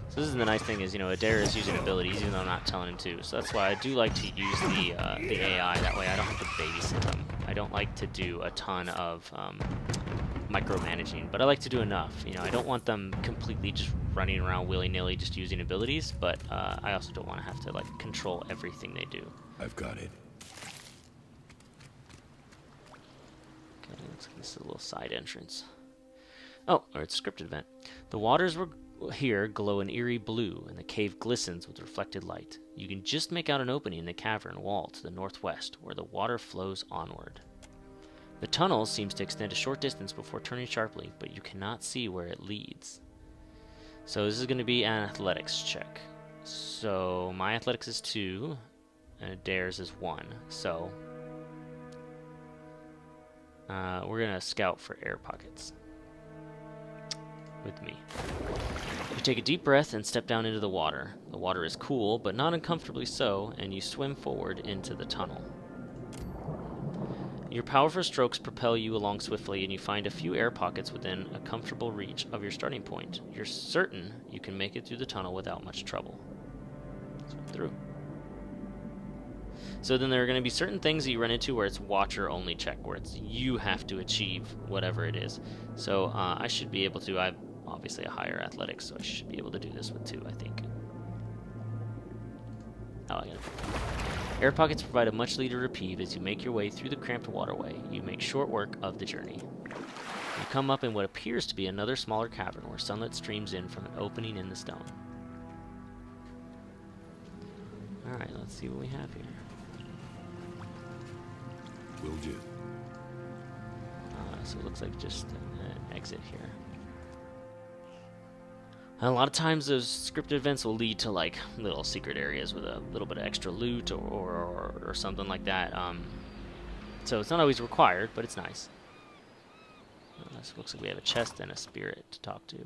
So this is the nice thing is, you know, Adair is using abilities even though I'm not telling him to. So that's why I do like to use the AI. That way I don't have to babysit them. I don't like to do a ton of micromanaging, but I like to do enough. You know, I don't want them completely just running around willy-nilly just using abilities, but I also don't want to have to like control everything they do. I've got it. Okay, looks like this is a little side entrance. Oh, or it's a scripted event. The waters were here glow an eerie blue, and the cave glistens with reflected light. You can just make out an opening in the cavern wall to the northwest, where the water flows onward. The tunnel seems to extend a short distance before turning sharply, but you cannot see where it leads. So this is going to be an athletics check. So my athletics is 2, and Adair's is 1. So we're going to scout for air pockets with me. You take a deep breath and step down into the water. The water is cool, but not uncomfortably so, and you swim forward into the tunnel. Your powerful strokes propel you along swiftly, and you find a few air pockets within a comfortable reach of your starting point. You're certain you can make it through the tunnel without much trouble. Swim through. So then there are going to be certain things that you run into where it's watcher only check, where it's you have to achieve whatever it is. So I should be able to. I've obviously a higher athletics, so I should be able to do this with 2, I think. Oh, I got it. Air pockets provide a much needed reprieve as you make your way through the cramped waterway. You make short work of the journey. You come up in what appears to be another smaller cavern where sunlight streams in from an opening in the stone. Alright, let's see what we have here. Will do. So it looks like just an exit here. And a lot of times those scripted events will lead to like little secret areas with a little bit of extra loot or something like that. So it's not always required, but it's nice. So it looks like we have a chest and a spirit to talk to.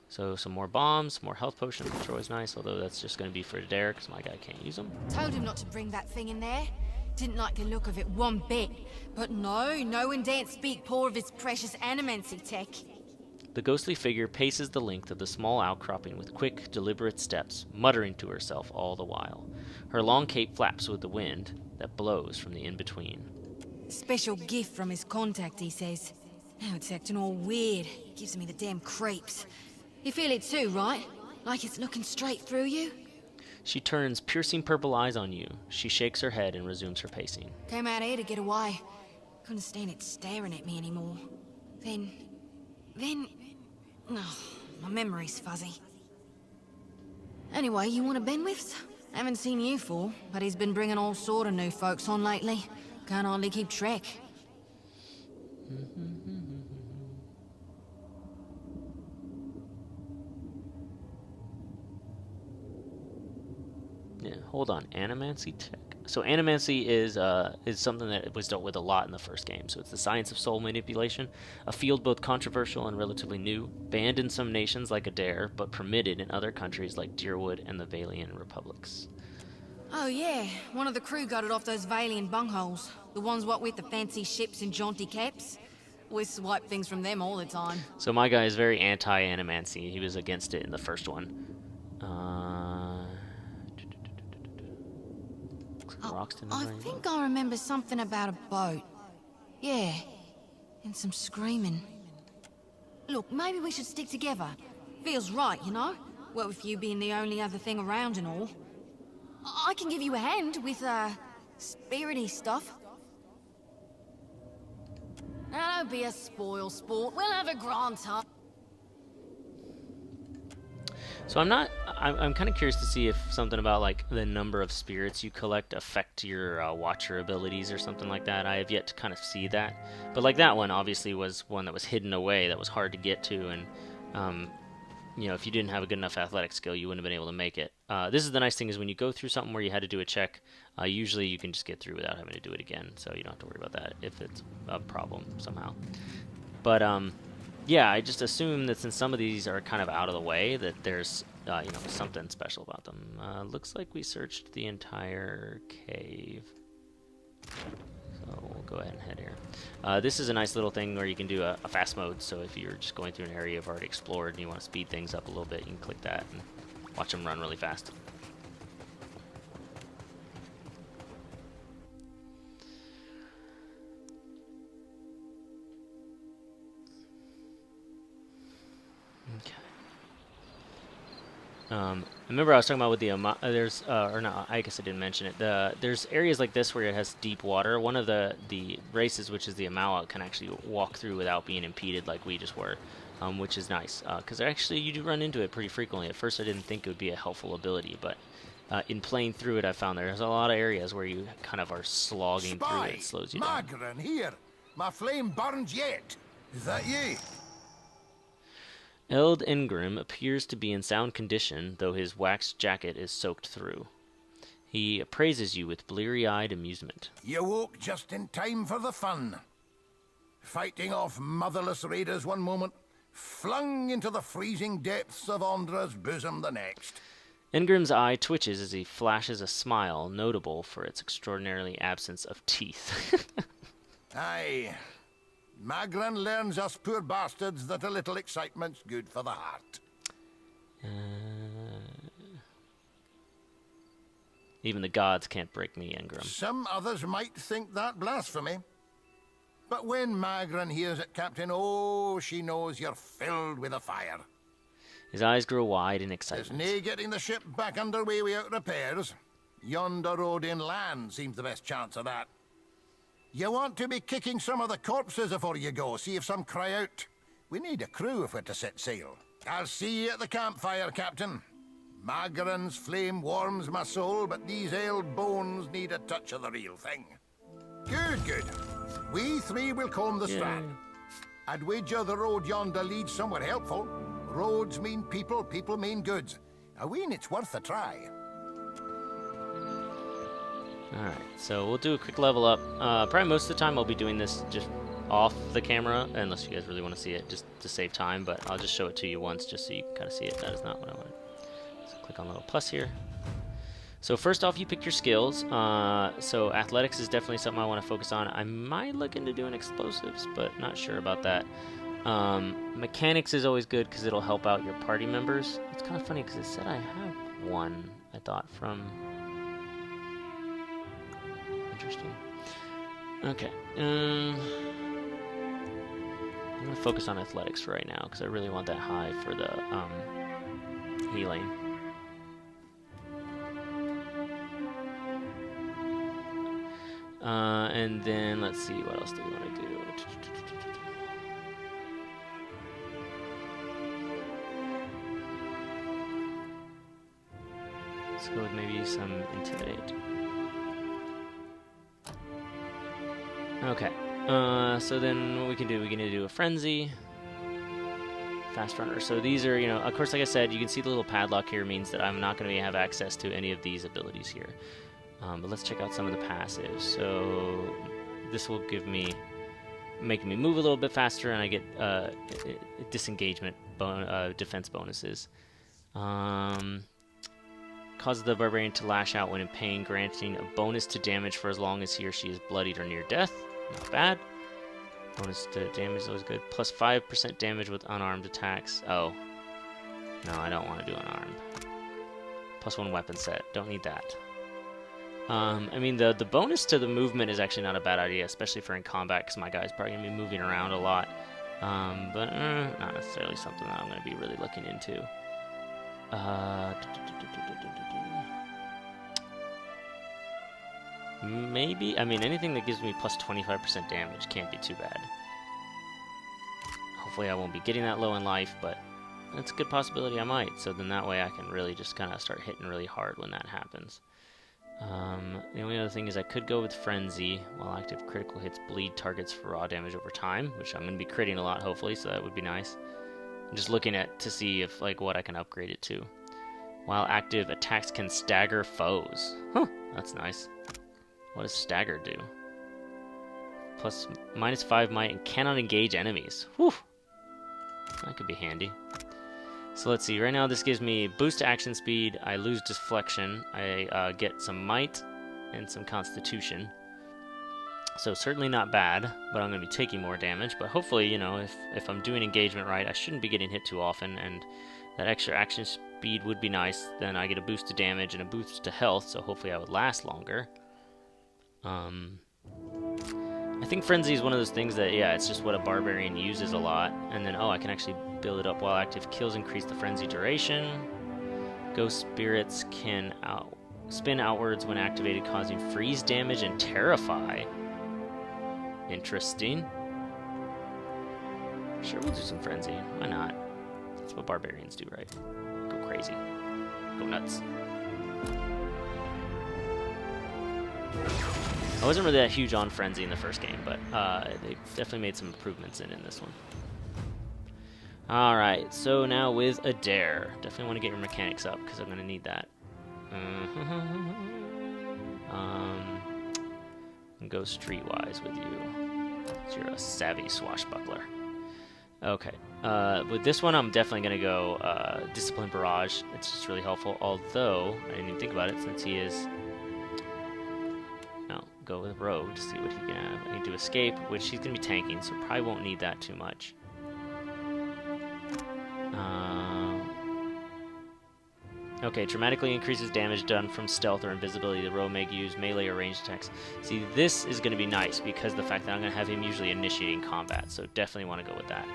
So some more bombs, more health potions, which are always nice, although that's just going to be for Adair because my guy can't use them. Told him not to bring that thing in there. Didn't like the look of it one bit. But no one daren't speak poor of his precious animancy tech. The ghostly figure paces the length of the small outcropping with quick, deliberate steps, muttering to herself all the while. Her long cape flaps with the wind that blows from the in-between. Special gift from his contact, he says. Now it's acting all weird. Gives me the damn creeps. You feel it too, right? Like it's looking straight through you? She turns piercing purple eyes on you. She shakes her head and resumes her pacing. Came out here to get away. Couldn't stand it staring at me anymore. Then... Oh, my memory's fuzzy. Anyway, you want to Benwith's? Haven't seen you for, but he's been bringing all sort of new folks on lately. Can't hardly keep track. Yeah, hold on. Animancy tech. So animancy is something that was dealt with a lot in the first game. So it's the science of soul manipulation, a field both controversial and relatively new, banned in some nations like Adair, but permitted in other countries like Deerwood and the Valian republics. Oh yeah, one of the crew got it off those Valian bungholes. The ones what with the fancy ships and jaunty caps. We swipe things from them all the time. So my guy is very anti-animancy. He was against it in the first one. I think I remember something about a boat. Yeah, and some screaming. Look, maybe we should stick together. Feels right, you know? Well, with you being the only other thing around and all. I can give you a hand with, spirity stuff. Now, don't be a spoil sport. We'll have a grand time. So I'm kind of curious to see if something about like the number of spirits you collect affect your watcher abilities or something like that. I have yet to kind of see that. But like that one obviously was one that was hidden away, that was hard to get to, and you know, if you didn't have a good enough athletic skill, you wouldn't have been able to make it. This is the nice thing, is when you go through something where you had to do a check, usually you can just get through without having to do it again, so you don't have to worry about that if it's a problem somehow. But yeah, I just assume that since some of these are kind of out of the way, that there's you know, something special about them. Looks like we searched the entire cave. So we'll go ahead and head here. This is a nice little thing where you can do a fast mode, so if you're just going through an area you've already explored and you want to speed things up a little bit, you can click that and watch them run really fast. Okay. Remember I was talking about with the there's or no, I guess I didn't mention it. There's areas like this where it has deep water. One of the races, which is the Amawa, can actually walk through without being impeded like we just were, which is nice because actually you do run into it pretty frequently. At first I didn't think it would be a helpful ability, but in playing through it I found there's a lot of areas where you kind of are slogging through it. It slows you down. Magran here. My flame burns yet. Is that you? Eld Ingrim appears to be in sound condition, though his waxed jacket is soaked through. He appraises you with bleary-eyed amusement. You woke just in time for the fun. Fighting off motherless raiders one moment, flung into the freezing depths of Ondra's bosom the next. Ingrim's eye twitches as he flashes a smile notable for its extraordinary absence of teeth. Aye. Magran learns us poor bastards that a little excitement's good for the heart. Even the gods can't break me, Ingram. Some others might think that blasphemy. But when Magran hears it, Captain, oh, she knows you're filled with a fire. His eyes grow wide in excitement. There's nae getting the ship back underway without repairs. Yonder road inland seems the best chance of that. You want to be kicking some of the corpses before you go, see if some cry out. We need a crew if we're to set sail. I'll see you at the campfire, Captain. Magran's flame warms my soul, but these ailed bones need a touch of the real thing. Good, good. We three will comb the strand. I'd wager the road yonder leads somewhere helpful. Roads mean people, people mean goods. I ween it's worth a try. Alright, so we'll do a quick level up. Probably most of the time I'll be doing this just off the camera, unless you guys really want to see it, just to save time, but I'll just show it to you once just so you can kind of see it. That is not what I wanted. So click on the little plus here. So first off, you pick your skills. So athletics is definitely something I want to focus on. I might look into doing explosives, but not sure about that. Mechanics is always good because it'll help out your party members. It's kind of funny because it said I have one, I thought, from... Interesting. Okay. I'm going to focus on athletics for right now because I really want that high for the healing. And then let's see, what else do we want to do? Let's go with maybe some intimidate. Okay. So then what we can do a frenzy. Fast runner. So these are, of course, like I said, you can see the little padlock here means that I'm not going to have access to any of these abilities here. But let's check out some of the passives. So this will make me move a little bit faster, and I get disengagement defense bonuses. Causes the barbarian to lash out when in pain, granting a bonus to damage for as long as he or she is bloodied or near death. Not bad. Bonus to damage is always good. Plus 5% damage with unarmed attacks. Oh. No, I don't want to do unarmed. Plus 1 weapon set. Don't need that. I mean, the bonus to the movement is actually not a bad idea, especially for in combat, because my guy's probably going to be moving around a lot. But not necessarily something that I'm going to be really looking into. Maybe, I mean, anything that gives me plus 25% damage can't be too bad. Hopefully I won't be getting that low in life, but that's a good possibility I might. So then that way I can really just kind of start hitting really hard when that happens. The only other thing is I could go with Frenzy. While active, critical hits bleed targets for raw damage over time, which I'm going to be critting a lot, hopefully, so that would be nice. I'm just looking to see if, what I can upgrade it to. While active, attacks can stagger foes. Huh, that's nice. What does stagger do? Plus -5 might and cannot engage enemies. Whew! That could be handy. So let's see, right now this gives me boost to action speed, I lose deflection, I get some might and some constitution. So certainly not bad, but I'm going to be taking more damage, but hopefully, if I'm doing engagement right, I shouldn't be getting hit too often, and that extra action speed would be nice. Then I get a boost to damage and a boost to health, so hopefully I would last longer. I think Frenzy is one of those things that, yeah, it's just what a barbarian uses a lot. And then, I can actually build it up while active. Kills increase the frenzy duration. Ghost spirits can spin outwards when activated, causing freeze damage and terrify. Interesting. Sure, we'll do some frenzy. Why not? That's what barbarians do, right? Go crazy. Go nuts. I wasn't really that huge on Frenzy in the first game, but they definitely made some improvements in this one. Alright, so now with Adair. Definitely want to get your mechanics up, because I'm going to need that. Go streetwise with you. So you're a savvy swashbuckler. Okay, with this one I'm definitely going to go Discipline Barrage. It's just really helpful, although I didn't even think about it since he is... Go with Rogue to see what he can have. I need to escape, which he's going to be tanking, so probably won't need that too much. Okay, dramatically increases damage done from stealth or invisibility. The Rogue may use melee or ranged attacks. See, this is going to be nice because the fact that I'm going to have him usually initiating combat, so definitely want to go with that.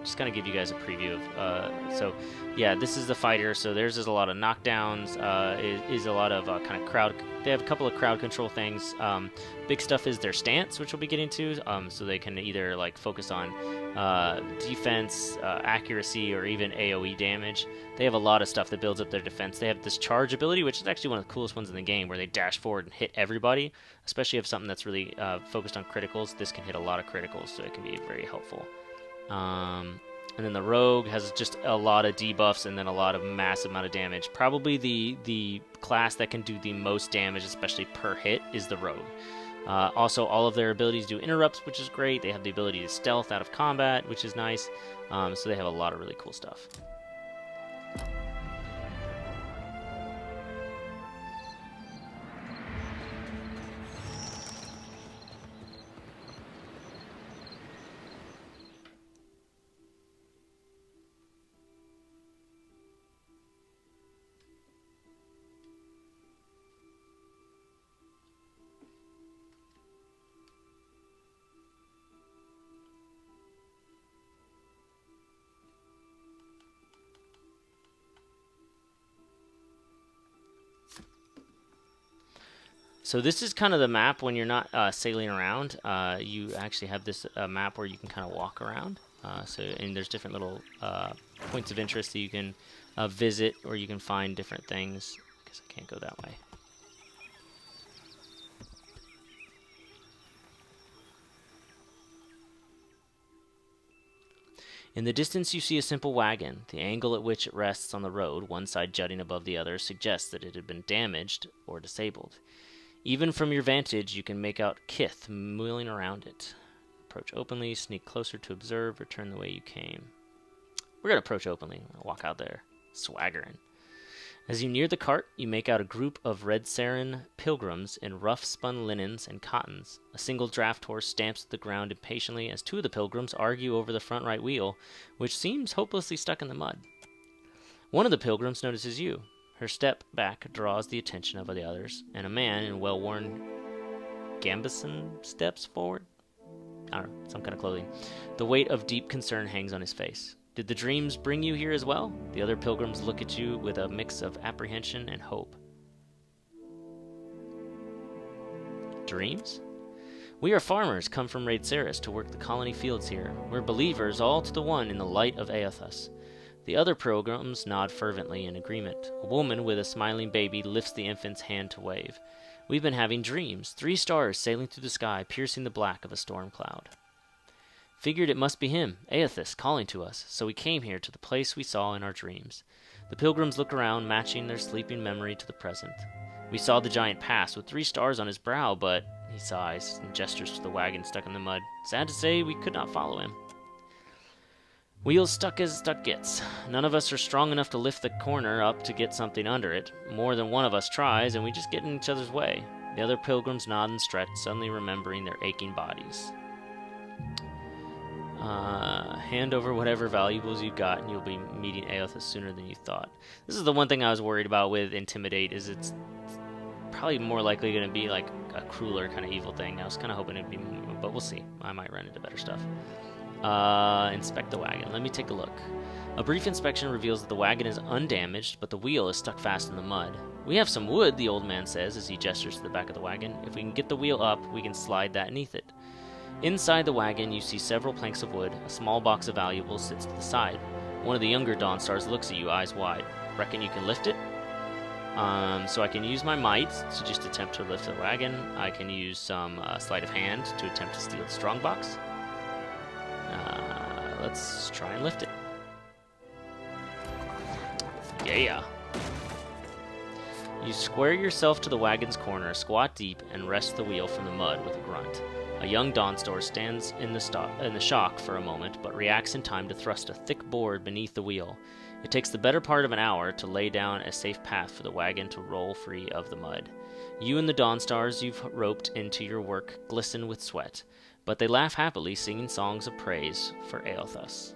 Just kind of give you guys a preview of, so yeah, this is the fighter, so theirs is a lot of knockdowns, is a lot of kind of crowd, they have a couple of crowd control things. Big stuff is their stance, which we'll be getting to, so they can either focus on defense, accuracy, or even AoE damage. They have a lot of stuff that builds up their defense. They have this charge ability, which is actually one of the coolest ones in the game, where they dash forward and hit everybody, especially if something that's really focused on criticals. This can hit a lot of criticals, so it can be very helpful. And then the Rogue has just a lot of debuffs and then a lot of massive amount of damage. Probably the class that can do the most damage, especially per hit, is the Rogue. Also, all of their abilities do interrupts, which is great. They have the ability to stealth out of combat, which is nice. So they have a lot of really cool stuff. So this is kind of the map when you're not sailing around. You actually have this map where you can kind of walk around. And there's different little points of interest that you can visit, or you can find different things. I guess I can't go that way. In the distance you see a simple wagon. The angle at which it rests on the road, one side jutting above the other, suggests that it had been damaged or disabled. Even from your vantage, you can make out kith milling around it. Approach openly, sneak closer to observe, return the way you came. We're going to approach openly. I'll walk out there, swaggering. As you near the cart, you make out a group of red Saren pilgrims in rough spun linens and cottons. A single draft horse stamps at the ground impatiently as two of the pilgrims argue over the front right wheel, which seems hopelessly stuck in the mud. One of the pilgrims notices you. Her step back draws the attention of the others, and a man in well-worn gambeson steps forward. I don't know, some kind of clothing. The weight of deep concern hangs on his face. Did the dreams bring you here as well? The other pilgrims look at you with a mix of apprehension and hope. Dreams? We are farmers come from Raid Ceres to work the colony fields here. We're believers all to the one in the light of Aethus. The other pilgrims nod fervently in agreement. A woman with a smiling baby lifts the infant's hand to wave. We've been having dreams, 3 stars sailing through the sky, piercing the black of a storm cloud. Figured it must be him, Aethus, calling to us, so we came here to the place we saw in our dreams. The pilgrims look around, matching their sleeping memory to the present. We saw the giant pass with 3 stars on his brow, but, he sighs and gestures to the wagon stuck in the mud. Sad to say, we could not follow him. Wheels stuck as stuck gets. None of us are strong enough to lift the corner up to get something under it. More than one of us tries, and we just get in each other's way. The other pilgrims nod and stretch, suddenly remembering their aching bodies. Hand over whatever valuables you've got, and you'll be meeting Aethus sooner than you thought. This is the one thing I was worried about with Intimidate, is it's probably more likely going to be like a crueler kind of evil thing. I was kind of hoping it'd be more, but we'll see. I might run into better stuff. Inspect the wagon. Let me take a look. A brief inspection reveals that the wagon is undamaged, but the wheel is stuck fast in the mud. We have some wood, the old man says as he gestures to the back of the wagon. If we can get the wheel up, we can slide that beneath it. Inside the wagon, you see several planks of wood. A small box of valuables sits to the side. One of the younger Dawnstars looks at you, eyes wide. Reckon you can lift it? So I can use my might to just attempt to lift the wagon. I can use some sleight of hand to attempt to steal the strongbox. Let's try and lift it. Yeah. You square yourself to the wagon's corner, squat deep, and wrest the wheel from the mud with a grunt. A young Dawnstar stands in the shock for a moment, but reacts in time to thrust a thick board beneath the wheel. It takes the better part of an hour to lay down a safe path for the wagon to roll free of the mud. You and the Dawnstars you've roped into your work glisten with sweat, but they laugh happily, singing songs of praise for Aethus.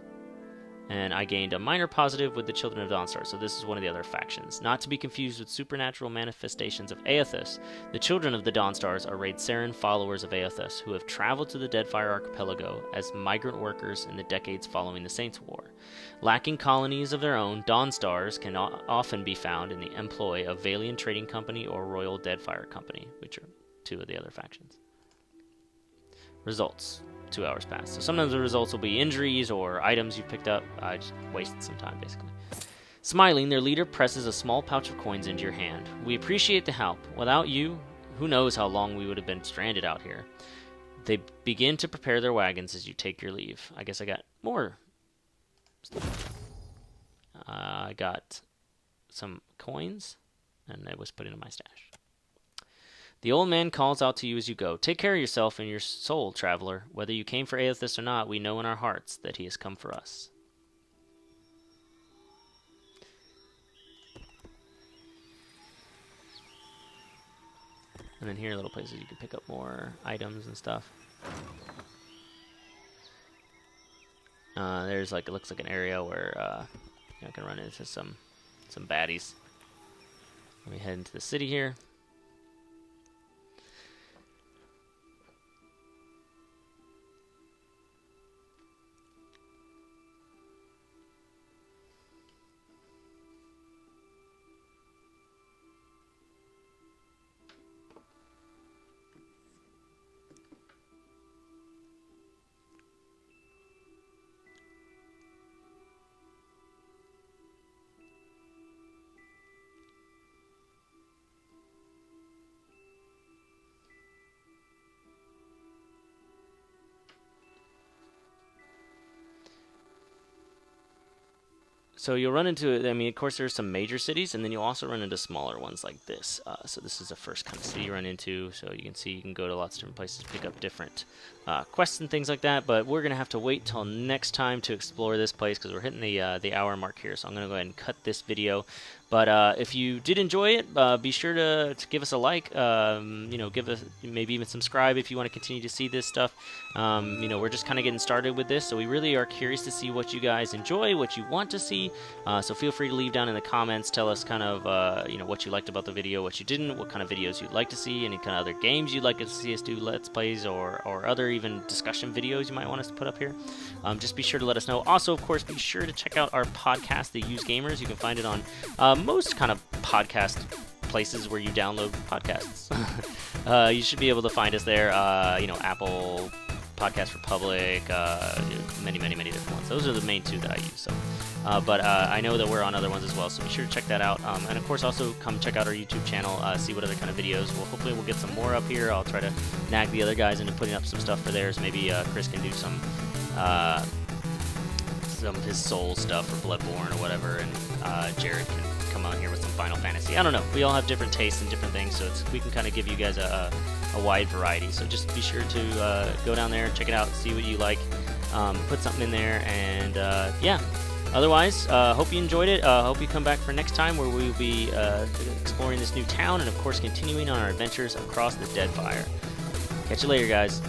And I gained a minor positive with the Children of Dawnstar, so this is one of the other factions. Not to be confused with supernatural manifestations of Aethus, the Children of the Dawnstars are Raid Saren followers of Aethus who have traveled to the Deadfire Archipelago as migrant workers in the decades following the Saints' War. Lacking colonies of their own, Dawnstars can often be found in the employ of Valiant Trading Company or Royal Deadfire Company, which are 2 of the other factions. Results. 2 hours pass. So sometimes the results will be injuries or items you picked up. I just wasted some time, basically. Smiling, their leader presses a small pouch of coins into your hand. We appreciate the help. Without you, who knows how long we would have been stranded out here. They begin to prepare their wagons as you take your leave. I guess I got more stuff. I got some coins, and it was put into my stash. The old man calls out to you as you go. Take care of yourself and your soul, traveler. Whether you came for Aethus or not, we know in our hearts that he has come for us. And then here are little places you can pick up more items and stuff. There's like, it looks like an area where I can run into some baddies. Let me head into the city here. So you'll run into, I mean, of course, there's some major cities, and then you'll also run into smaller ones like this. So this is the first kind of city you run into. So you can see you can go to lots of different places, pick up different quests and things like that. But we're gonna have to wait till next time to explore this place because we're hitting the hour mark here. So I'm gonna go ahead and cut this video. But if you did enjoy it, be sure to give us a like. You know, give us maybe even subscribe if you want to continue to see this stuff. You know, we're just kind of getting started with this, so we really are curious to see what you guys enjoy, what you want to see. So feel free to leave down in the comments. Tell us kind of you know, what you liked about the video, what you didn't, what kind of videos you'd like to see, any kind of other games you'd like to see us do let's plays or other even discussion videos you might want us to put up here. Just be sure to let us know. Also, of course, be sure to check out our podcast, The Used Gamers. You can find it on most kind of podcast places where you download podcasts. You should be able to find us there. You know, Apple Podcast Republic, many different ones. Those are the main two that I use. So, but I know that we're on other ones as well, so be sure to check that out. And of course, also come check out our YouTube channel, see what other kind of videos. Well, hopefully we'll get some more up here. I'll try to nag the other guys into putting up some stuff for theirs. Maybe Chris can do some of his Soul stuff or Bloodborne or whatever, and Jared can come on here with some Final Fantasy. I don't know. We all have different tastes and different things, so we can kind of give you guys a wide variety. So just be sure to go down there, check it out, see what you like, put something in there, and yeah. Otherwise, hope you enjoyed it. Hope you come back for next time where we'll be exploring this new town and, of course, continuing on our adventures across the Deadfire. Catch you later, guys.